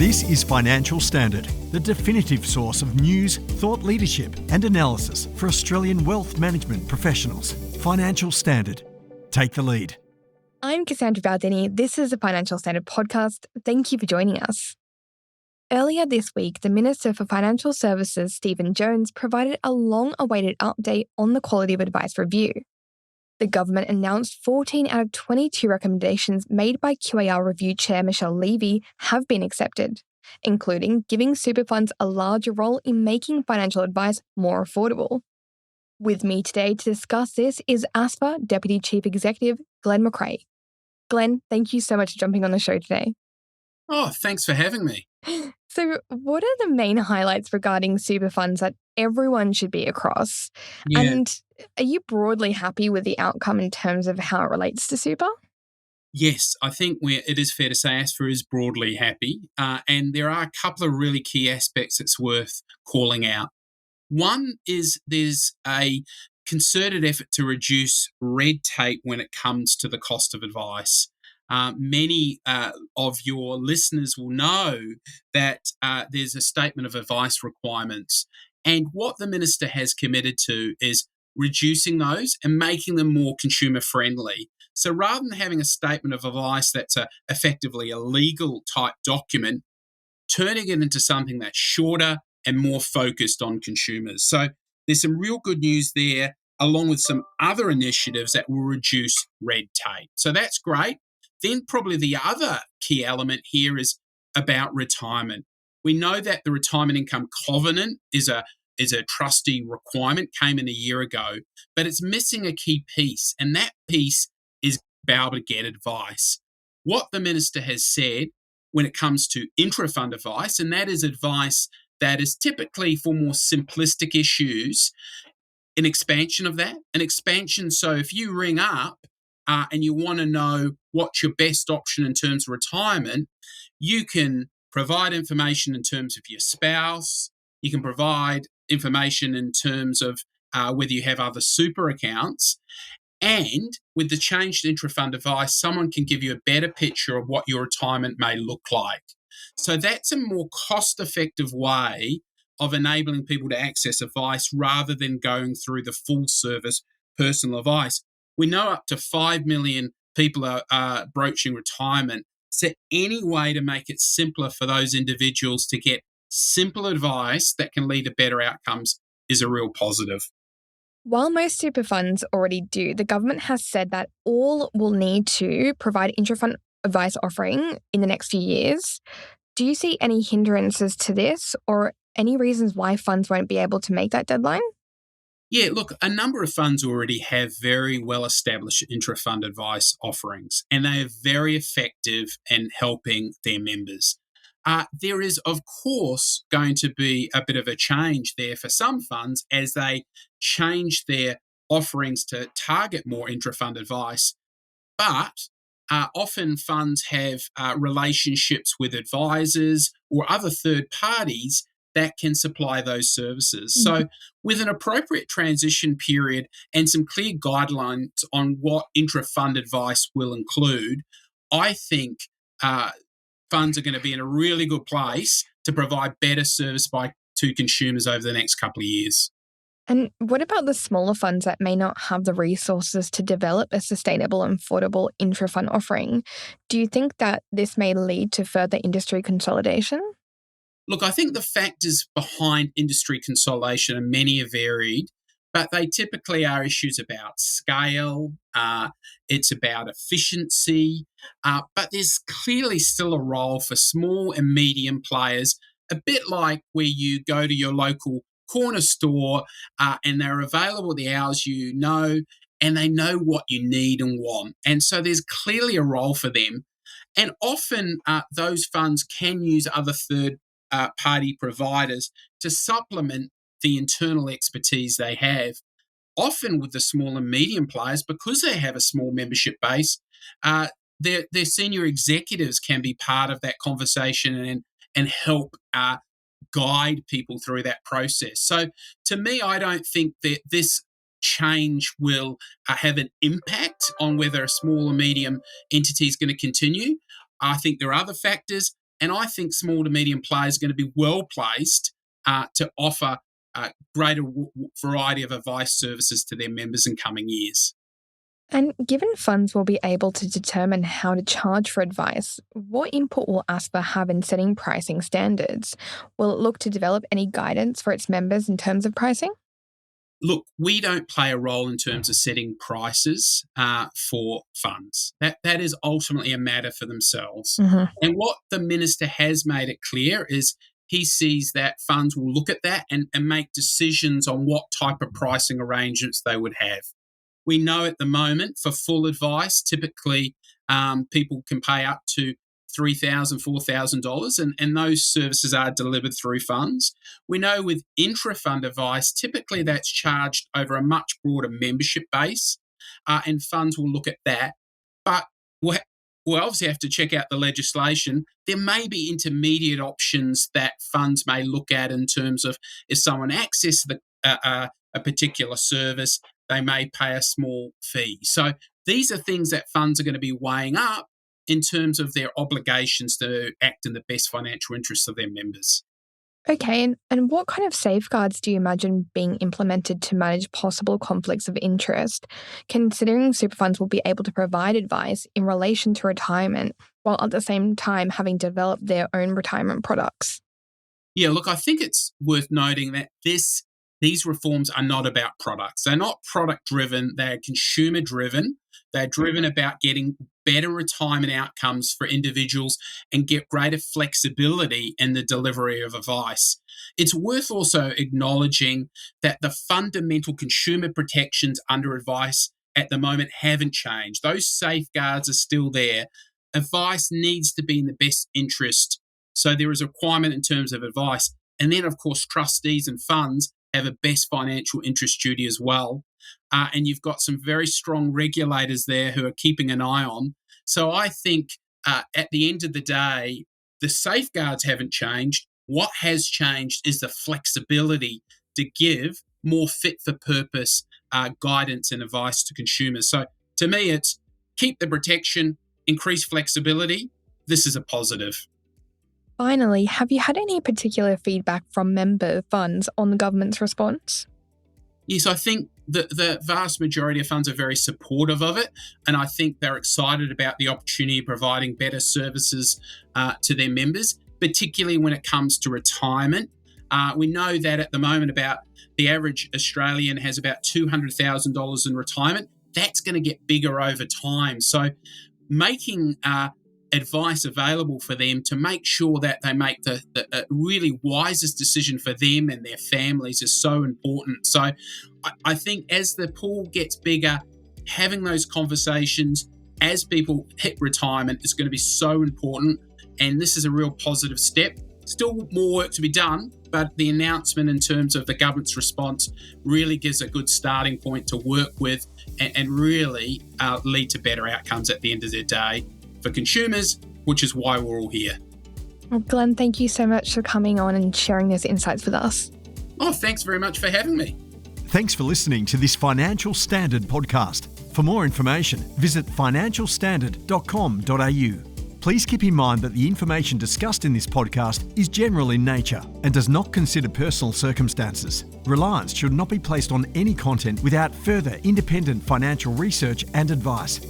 This is Financial Standard, the definitive source of news, thought leadership and analysis for Australian wealth management professionals. Financial Standard. Take the lead. I'm Cassandra Baldini. This is the Financial Standard podcast. Thank you for joining us. Earlier this week, the Minister for Financial Services, Stephen Jones, provided a long-awaited update on the Quality of Advice Review. The government announced 14 out of 22 recommendations made by QAR Review Chair Michelle Levy have been accepted, including giving super funds a larger role in making financial advice more affordable. With me today to discuss this is ASFA Deputy Chief Executive Glenn McRae. Glenn, thank you so much for jumping on the show today. Oh, thanks for having me. So what are the main highlights regarding super funds that everyone should be across? Yeah. And are you broadly happy with the outcome in terms of how it relates to super? Yes, I think it is fair to say ASFA is broadly happy, and there are a couple of really key aspects that's worth calling out. One is there's a concerted effort to reduce red tape when it comes to the cost of advice. Many of your listeners will know that there's a statement of advice requirements, and what the Minister has committed to is reducing those and making them more consumer friendly. So rather than having a statement of advice that's effectively a legal type document, turning it into something that's shorter and more focused on consumers. So there's some real good news there, along with some other initiatives that will reduce red tape. So that's great. Then probably the other key element here is about retirement. We know that the retirement income covenant is a trustee requirement, came in a year ago, but it's missing a key piece, and that piece is be able to get advice. What the Minister has said when it comes to intra-fund advice, and that is advice that is typically for more simplistic issues, an expansion of that, an expansion. So if you ring up and you want to know what's your best option in terms of retirement, you can provide information in terms of your spouse. You can provide information in terms of whether you have other super accounts. And with the changed intra-fund advice, someone can give you a better picture of what your retirement may look like. So that's a more cost-effective way of enabling people to access advice rather than going through the full service personal advice. We know up to 5 million people are broaching retirement. So any way to make it simpler for those individuals to get simple advice that can lead to better outcomes is a real positive. While most super funds already do, the government has said that all will need to provide intra-fund advice offering in the next few years. Do you see any hindrances to this or any reasons why funds won't be able to make that deadline? Yeah, look, a number of funds already have very well-established intra-fund advice offerings, and they are very effective in helping their members. There is, of course, going to be a bit of a change there for some funds as they change their offerings to target more intra-fund advice. But often funds have relationships with advisors or other third parties that can supply those services. So with an appropriate transition period and some clear guidelines on what intra-fund advice will include, I think funds are going to be in a really good place to provide better service to consumers over the next couple of years. And what about the smaller funds that may not have the resources to develop a sustainable and affordable intra-fund offering? Do you think that this may lead to further industry consolidation? Look, I think the factors behind industry consolidation are many are varied, but they typically are issues about scale, it's about efficiency, but there's clearly still a role for small and medium players, a bit like where you go to your local corner store and they're available at the hours you know, and they know what you need and want. And so there's clearly a role for them. And often those funds can use other third-party providers to supplement the internal expertise they have. Often with the small and medium players, because they have a small membership base, their senior executives can be part of that conversation and help guide people through that process. So to me, I don't think that this change will have an impact on whether a small or medium entity is going to continue. I think there are other factors, And I think small to medium players are going to be well placed to offer a greater variety of advice services to their members in coming years. And given funds will be able to determine how to charge for advice, what input will ASPA have in setting pricing standards? Will it look to develop any guidance for its members in terms of pricing? Look, we don't play a role in terms of setting prices for funds. That is ultimately a matter for themselves. Mm-hmm. And what the minister has made it clear is he sees that funds will look at that and make decisions on what type of pricing arrangements they would have. We know at the moment for full advice, typically people can pay up to $3,000, $4,000, and those services are delivered through funds. We know with intra-fund advice, typically that's charged over a much broader membership base, and funds will look at that. But we'll obviously have to check out the legislation. There may be intermediate options that funds may look at in terms of if someone accesses a particular service, they may pay a small fee. So these are things that funds are going to be weighing up in terms of their obligations to act in the best financial interests of their members. Okay, and what kind of safeguards do you imagine being implemented to manage possible conflicts of interest, considering super funds will be able to provide advice in relation to retirement, while at the same time having developed their own retirement products? Yeah, look, I think it's worth noting that these reforms are not about products. They're not product-driven. They're consumer-driven. They're driven about getting better retirement outcomes for individuals and get greater flexibility in the delivery of advice. It's worth also acknowledging that the fundamental consumer protections under advice at the moment haven't changed. Those safeguards are still there. Advice needs to be in the best interest. So there is a requirement in terms of advice. And then, of course, trustees and funds have a best financial interest duty as well. And you've got some very strong regulators there who are keeping an eye on. So I think at the end of the day, the safeguards haven't changed. What has changed is the flexibility to give more fit-for-purpose guidance and advice to consumers. So to me, it's keep the protection, increase flexibility. This is a positive. Finally, have you had any particular feedback from member funds on the government's response? Yes, I think the vast majority of funds are very supportive of it, and I think they're excited about the opportunity of providing better services to their members, particularly when it comes to retirement. We know that at the moment about the average Australian has about $200,000 in retirement. That's going to get bigger over time. So making advice available for them to make sure that they make the really wisest decision for them and their families is so important. So I think as the pool gets bigger, having those conversations as people hit retirement is going to be so important. And this is a real positive step. Still more work to be done, but the announcement in terms of the government's response really gives a good starting point to work with and really lead to better outcomes at the end of the day for consumers, which is why we're all here. Well, Glenn, thank you so much for coming on and sharing those insights with us. Oh, thanks very much for having me. Thanks for listening to this Financial Standard podcast. For more information, visit financialstandard.com.au. Please keep in mind that the information discussed in this podcast is general in nature and does not consider personal circumstances. Reliance should not be placed on any content without further independent financial research and advice.